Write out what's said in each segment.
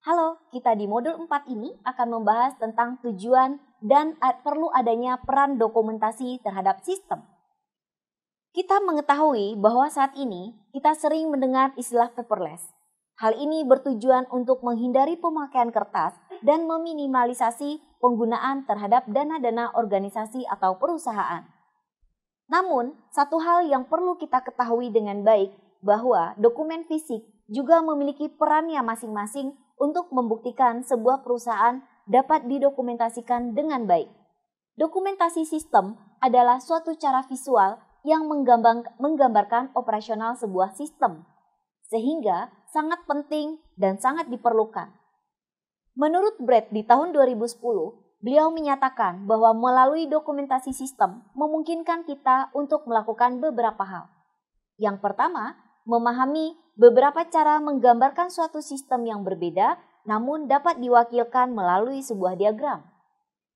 Halo, kita di modul 4 ini akan membahas tentang tujuan dan perlu adanya peran dokumentasi terhadap sistem. Kita mengetahui bahwa saat ini kita sering mendengar istilah paperless. Hal ini bertujuan untuk menghindari pemakaian kertas dan meminimalisasi penggunaan terhadap dana-dana organisasi atau perusahaan. Namun, satu hal yang perlu kita ketahui dengan baik bahwa dokumen fisik juga memiliki perannya masing-masing untuk membuktikan sebuah perusahaan dapat didokumentasikan dengan baik. Dokumentasi sistem adalah suatu cara visual yang menggambarkan operasional sebuah sistem, sehingga sangat penting dan sangat diperlukan. Menurut Brad di tahun 2010, beliau menyatakan bahwa melalui dokumentasi sistem memungkinkan kita untuk melakukan beberapa hal. Yang pertama, memahami beberapa cara menggambarkan suatu sistem yang berbeda namun dapat diwakilkan melalui sebuah diagram.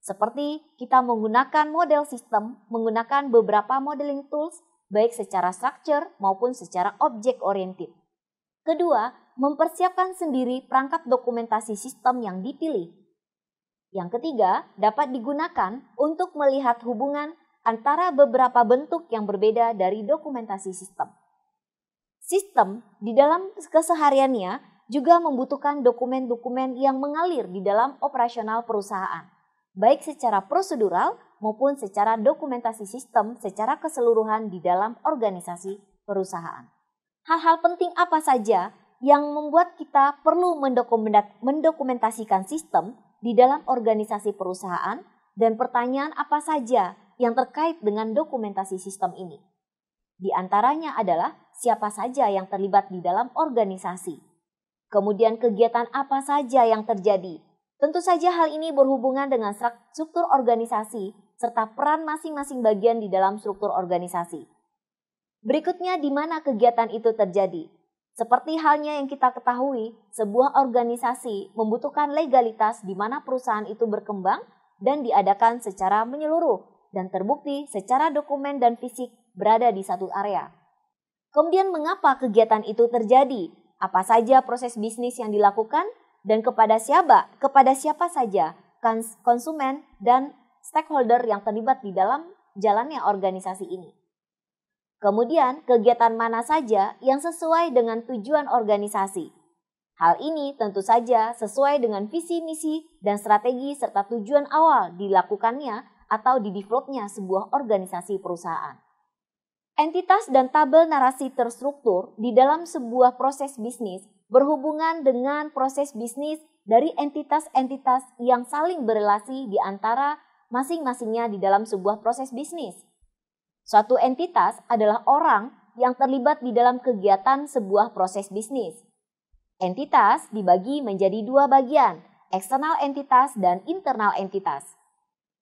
Seperti kita menggunakan model sistem menggunakan beberapa modeling tools baik secara structure maupun secara object oriented. Kedua, mempersiapkan sendiri perangkat dokumentasi sistem yang dipilih. Yang ketiga, dapat digunakan untuk melihat hubungan antara beberapa bentuk yang berbeda dari dokumentasi sistem. Sistem di dalam kesehariannya juga membutuhkan dokumen-dokumen yang mengalir di dalam operasional perusahaan, baik secara prosedural maupun secara dokumentasi sistem secara keseluruhan di dalam organisasi perusahaan. Hal-hal penting apa saja yang membuat kita perlu mendokumentasikan sistem di dalam organisasi perusahaan dan pertanyaan apa saja yang terkait dengan dokumentasi sistem ini? Di antaranya adalah siapa saja yang terlibat di dalam organisasi. Kemudian kegiatan apa saja yang terjadi. Tentu saja hal ini berhubungan dengan struktur organisasi serta peran masing-masing bagian di dalam struktur organisasi. Berikutnya di mana kegiatan itu terjadi. Seperti halnya yang kita ketahui, sebuah organisasi membutuhkan legalitas di mana perusahaan itu berkembang dan diadakan secara menyeluruh dan terbukti secara dokumen dan fisik berada di satu area. Kemudian mengapa kegiatan itu terjadi? Apa saja proses bisnis yang dilakukan dan kepada siapa saja konsumen dan stakeholder yang terlibat di dalam jalannya organisasi ini. Kemudian kegiatan mana saja yang sesuai dengan tujuan organisasi. Hal ini tentu saja sesuai dengan visi misi dan strategi serta tujuan awal dilakukannya atau didevelopnya sebuah organisasi perusahaan. Entitas dan tabel narasi terstruktur di dalam sebuah proses bisnis berhubungan dengan proses bisnis dari entitas-entitas yang saling berelasi di antara masing-masingnya di dalam sebuah proses bisnis. Suatu entitas adalah orang yang terlibat di dalam kegiatan sebuah proses bisnis. Entitas dibagi menjadi dua bagian, eksternal entitas dan internal entitas.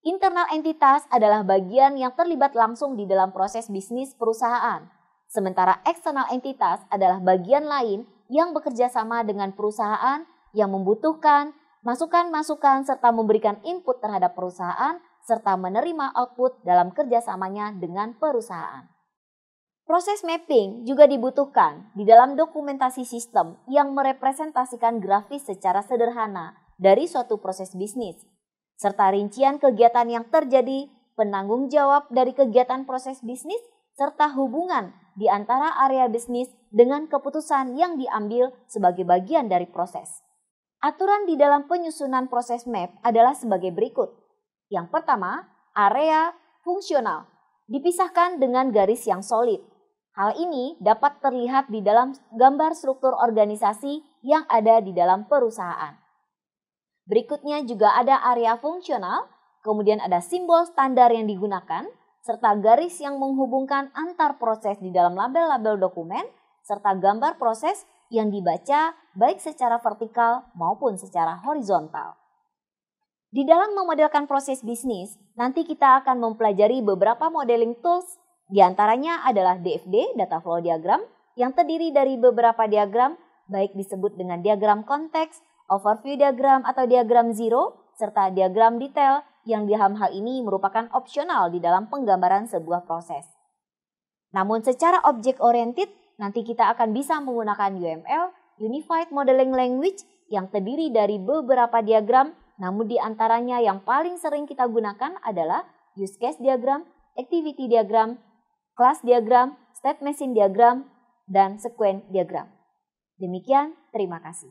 Internal entitas adalah bagian yang terlibat langsung di dalam proses bisnis perusahaan. Sementara eksternal entitas adalah bagian lain yang bekerja sama dengan perusahaan yang membutuhkan masukan-masukan serta memberikan input terhadap perusahaan serta menerima output dalam kerjasamanya dengan perusahaan. Proses mapping juga dibutuhkan di dalam dokumentasi sistem yang merepresentasikan grafis secara sederhana dari suatu proses bisnis, serta rincian kegiatan yang terjadi, penanggung jawab dari kegiatan proses bisnis, serta hubungan di antara area bisnis dengan keputusan yang diambil sebagai bagian dari proses. Aturan di dalam penyusunan proses map adalah sebagai berikut. Yang pertama, area fungsional dipisahkan dengan garis yang solid. Hal ini dapat terlihat di dalam gambar struktur organisasi yang ada di dalam perusahaan. Berikutnya juga ada area fungsional, kemudian ada simbol standar yang digunakan, serta garis yang menghubungkan antar proses di dalam label-label dokumen, serta gambar proses yang dibaca baik secara vertikal maupun secara horizontal. Di dalam memodelkan proses bisnis, nanti kita akan mempelajari beberapa modeling tools, di antaranya adalah DFD, Data Flow Diagram, yang terdiri dari beberapa diagram, baik disebut dengan diagram konteks, overview diagram atau diagram zero, serta diagram detail yang dalam hal ini merupakan opsional di dalam penggambaran sebuah proses. Namun secara object oriented, nanti kita akan bisa menggunakan UML, Unified Modeling Language, yang terdiri dari beberapa diagram, namun di antaranya yang paling sering kita gunakan adalah use case diagram, activity diagram, class diagram, state machine diagram, dan sequence diagram. Demikian, terima kasih.